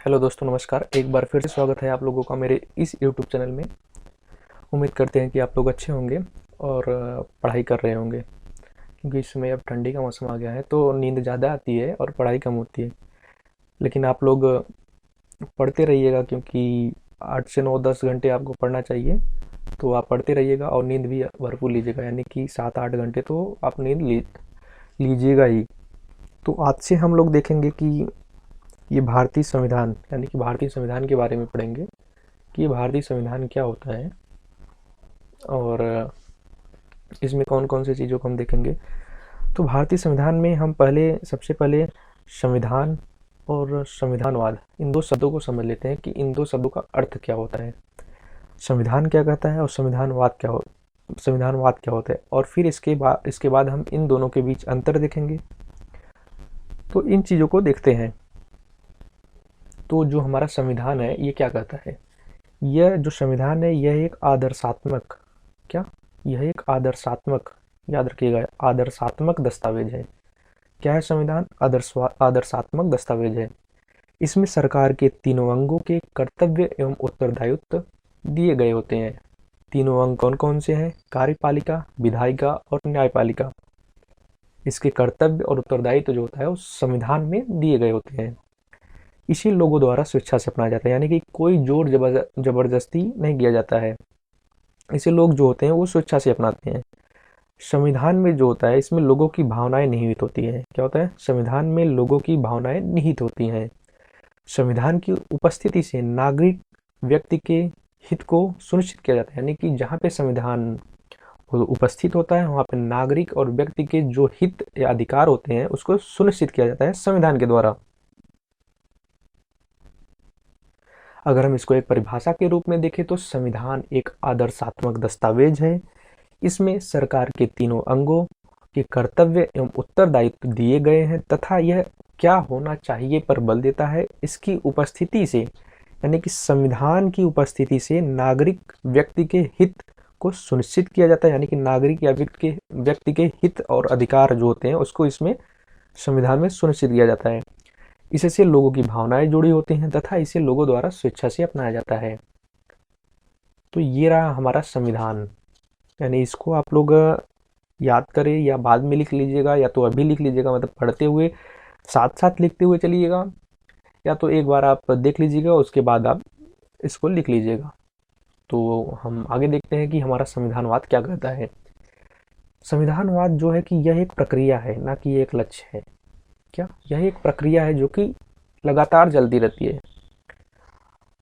Hello दोस्तों, नमस्कार। एक बार फिर से स्वागत है आप लोगों का मेरे इस यूट्यूब चैनल में। उम्मीद करते हैं कि आप लोग अच्छे होंगे और पढ़ाई कर रहे होंगे, क्योंकि इस समय अब ठंडी का मौसम आ गया है तो नींद ज़्यादा आती है और पढ़ाई कम होती है। लेकिन आप लोग पढ़ते रहिएगा, क्योंकि 8 से 9 10 घंटे आपको पढ़ना चाहिए। तो आप पढ़ते रहिएगा और नींद भी भरपूर लीजिएगा, यानी कि 7 8 घंटे तो आप नींद लीजिएगा ही। तो आज से हम लोग देखेंगे कि ये भारतीय संविधान, यानी कि भारतीय संविधान के बारे में पढ़ेंगे कि ये भारतीय संविधान क्या होता है और इसमें कौन कौन सी चीज़ों को हम देखेंगे। तो भारतीय संविधान में हम सबसे पहले संविधान और संविधानवाद, इन दो शब्दों को समझ लेते हैं कि इन दो शब्दों का अर्थ क्या होता है। संविधान क्या कहता है और संविधानवाद क्या होता है, और फिर इसके बाद हम इन दोनों के बीच अंतर देखेंगे। तो इन चीज़ों को देखते हैं। तो जो हमारा संविधान है ये क्या कहता है? यह जो संविधान है यह एक आदर्शात्मक यह एक आदर्शात्मक, याद रखिएगा, आदर्शात्मक दस्तावेज है। क्या है संविधान? आदर्शात्मक दस्तावेज है। इसमें सरकार के तीनों अंगों के कर्तव्य एवं उत्तरदायित्व दिए गए होते हैं। तीनों अंग कौन कौन से हैं? कार्यपालिका, विधायिका और न्यायपालिका। इसके कर्तव्य और उत्तरदायित्व जो होता है उस संविधान में दिए गए होते हैं। इसी लोगों द्वारा स्वेच्छा से अपनाया जाता है, यानी कि कोई जोर जबरदस्ती नहीं किया जाता है। इसे लोग जो होते हैं वो स्वेच्छा से अपनाते हैं। संविधान में जो होता है इसमें लोगों की भावनाएं निहित होती हैं। क्या होता है? संविधान में लोगों की भावनाएं निहित होती हैं। संविधान की उपस्थिति से नागरिक व्यक्ति के हित को सुनिश्चित किया जाता है, यानी कि जहाँ पे संविधान उपस्थित होता है वहाँ पे नागरिक और व्यक्ति के जो हित या अधिकार होते हैं उसको सुनिश्चित किया जाता है संविधान के द्वारा। अगर हम इसको एक परिभाषा के रूप में देखें तो संविधान एक आदर्शात्मक दस्तावेज है। इसमें सरकार के तीनों अंगों के कर्तव्य एवं उत्तरदायित्व दिए गए हैं तथा यह क्या होना चाहिए पर बल देता है। इसकी उपस्थिति से, यानी कि संविधान की उपस्थिति से नागरिक व्यक्ति के हित को सुनिश्चित किया जाता है, यानी कि नागरिक या व्यक्ति के हित और अधिकार जो होते हैं उसको इसमें संविधान में सुनिश्चित किया जाता है। इससे लोगों की भावनाएं जुड़ी होती हैं तथा इसे लोगों द्वारा स्वेच्छा से अपनाया जाता है। तो ये रहा हमारा संविधान, यानी इसको आप लोग याद करें या बाद में लिख लीजिएगा, या तो अभी लिख लीजिएगा, मतलब पढ़ते हुए साथ साथ लिखते हुए चलिएगा, या तो एक बार आप देख लीजिएगा उसके बाद आप इसको लिख लीजिएगा। तो हम आगे देखते हैं कि हमारा संविधानवाद क्या कहता है। संविधानवाद जो है कि यह एक प्रक्रिया है, ना कि एक लक्ष्य है। क्या? यह एक प्रक्रिया है जो कि लगातार चलती रहती है।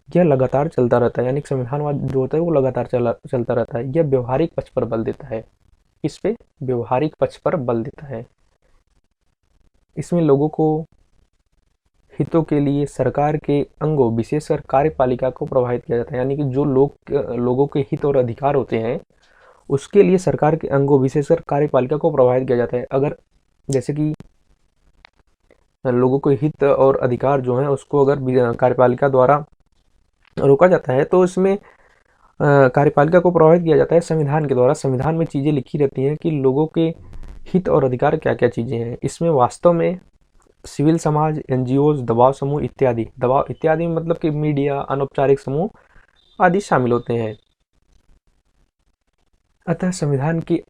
यह लगातार चलता रहता है, यानी संविधानवाद जो होता है वो लगातार चलता रहता है। यह व्यवहारिक पक्ष पर बल देता है। इस पे व्यवहारिक पक्ष पर बल देता है। इसमें लोगों को हितों के लिए सरकार के अंगों, विशेषकर कार्यपालिका को प्रभावित किया जाता है, यानी कि जो लोगों के हित और अधिकार होते हैं उसके लिए सरकार के अंगों, विशेषकर कार्यपालिका को प्रभावित किया जाता है। अगर जैसे कि लोगों के हित और अधिकार जो हैं उसको अगर कार्यपालिका द्वारा रोका जाता है तो इसमें कार्यपालिका को प्रभावित किया जाता है संविधान के द्वारा। संविधान में चीज़ें लिखी रहती हैं कि लोगों के हित और अधिकार क्या क्या चीज़ें हैं। इसमें वास्तव में सिविल समाज, एनजीओज, दबाव समूह इत्यादि मतलब कि मीडिया, अनौपचारिक समूह आदि शामिल होते हैं। अतः संविधान के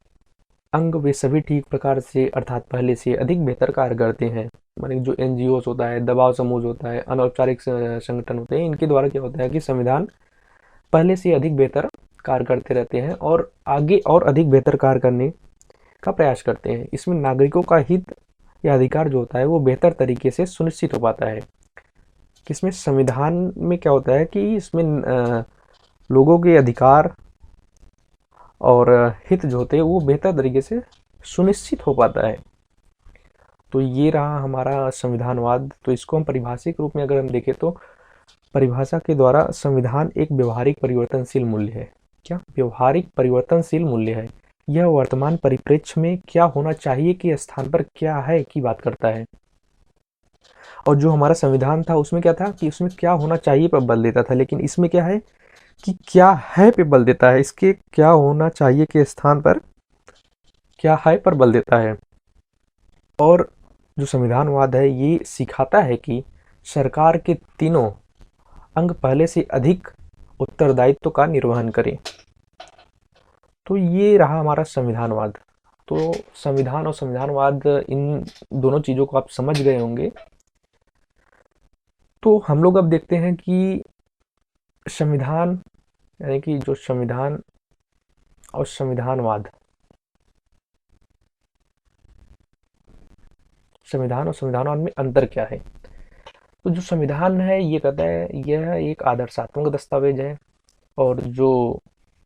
अंग वे सभी ठीक प्रकार से अर्थात पहले से अधिक बेहतर कार्य करते हैं। माने जो एनजीओ होता है, दबाव समूह होता है, अनौपचारिक संगठन होते हैं, इनके द्वारा क्या होता है कि संविधान पहले से अधिक बेहतर कार्य करते रहते हैं और आगे और अधिक बेहतर कार्य करने का प्रयास करते हैं। इसमें नागरिकों का हित या अधिकार जो होता है वो बेहतर तरीके से सुनिश्चित हो पाता है। किसमें? संविधान में क्या होता है कि इसमें लोगों के अधिकार और हित जो होते हैं वो बेहतर तरीके से सुनिश्चित हो पाता है। तो ये रहा हमारा संविधानवाद। तो इसको हम परिभाषिक रूप में अगर हम देखें तो परिभाषा के द्वारा संविधान एक व्यवहारिक परिवर्तनशील मूल्य है। क्या? व्यवहारिक परिवर्तनशील मूल्य है। यह वर्तमान परिप्रेक्ष्य में क्या होना चाहिए के स्थान पर क्या है की बात करता है। और जो हमारा संविधान था उसमें क्या था कि उसमें क्या होना चाहिए पर बल देता था, लेकिन इसमें क्या है कि क्या है पे बल देता है। इसके क्या होना चाहिए के स्थान पर क्या है पर बल देता है। और जो संविधानवाद है ये सिखाता है कि सरकार के तीनों अंग पहले से अधिक उत्तरदायित्व का निर्वहन करें। तो ये रहा हमारा संविधानवाद। तो संविधान और संविधानवाद, इन दोनों चीज़ों को आप समझ गए होंगे। तो हम लोग अब देखते हैं कि संविधान, यानी कि जो संविधान और संविधानवाद, संविधान और संविधानवाद में अंतर क्या है। तो जो संविधान है ये कहता है यह एक आदर्शात्मक दस्तावेज है, और जो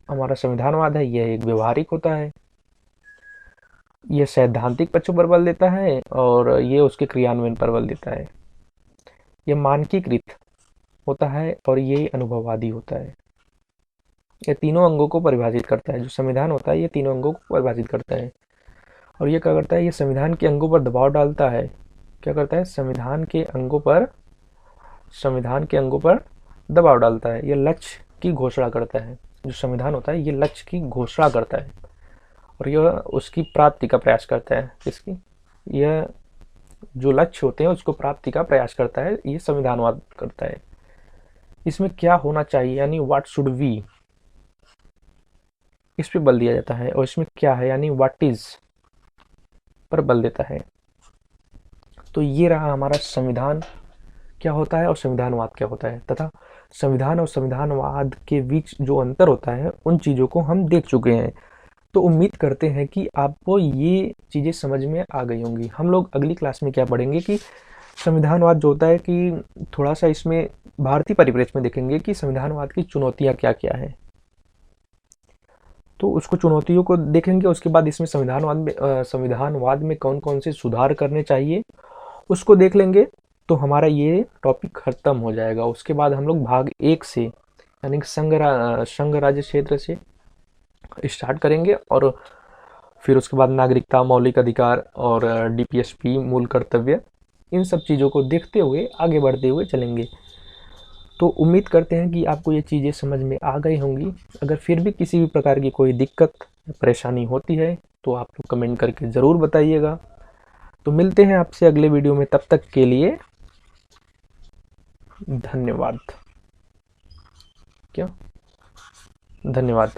हमारा संविधानवाद है यह एक व्यवहारिक होता है। यह सैद्धांतिक पक्षों पर बल देता है और ये उसके क्रियान्वयन पर बल देता है। यह मानकीकृत होता है और ये अनुभववादी होता है। ये तीनों अंगों को परिभाषित करता है। जो संविधान होता है ये तीनों अंगों को परिभाषित करता है। और ये क्या करता है, ये संविधान के अंगों पर दबाव डालता है। क्या करता है, संविधान के अंगों पर दबाव डालता है। यह लक्ष्य की घोषणा करता है। जो संविधान होता है ये लक्ष्य की घोषणा करता है और यह उसकी प्राप्ति का प्रयास करता है। इसकी यह जो लक्ष्य होते हैं उसको प्राप्ति का प्रयास करता है, ये संविधानवाद करता है। इसमें क्या होना चाहिए, यानी व्हाट शुड वी, इस पे बल दिया जाता है। और इसमें क्या है, यानी व्हाट इज पर बल देता है। तो ये रहा हमारा संविधान क्या होता है और संविधानवाद क्या होता है, तथा संविधान और संविधानवाद के बीच जो अंतर होता है उन चीज़ों को हम देख चुके हैं। तो उम्मीद करते हैं कि आपको ये चीज़ें समझ में आ गई होंगी। हम लोग अगली क्लास में क्या पढ़ेंगे कि संविधानवाद जो होता है कि थोड़ा सा इसमें भारतीय परिप्रेक्ष्य में देखेंगे कि संविधानवाद की चुनौतियाँ क्या क्या है। तो उसको चुनौतियों को देखेंगे। उसके बाद इसमें संविधानवाद में कौन कौन से सुधार करने चाहिए उसको देख लेंगे। तो हमारा ये टॉपिक खत्म हो जाएगा। उसके बाद हम लोग भाग 1 से, यानी संघ राज्य क्षेत्र से स्टार्ट करेंगे, और फिर उसके बाद नागरिकता, मौलिक अधिकार और डीपीएसपी, मूल कर्तव्य, इन सब चीज़ों को देखते हुए आगे बढ़ते हुए चलेंगे। तो उम्मीद करते हैं कि आपको ये चीज़ें समझ में आ गई होंगी। अगर फिर भी किसी भी प्रकार की कोई दिक्कत, परेशानी होती है तो आप लोग कमेंट करके ज़रूर बताइएगा। तो मिलते हैं आपसे अगले वीडियो में, तब तक के लिए धन्यवाद। क्या धन्यवाद।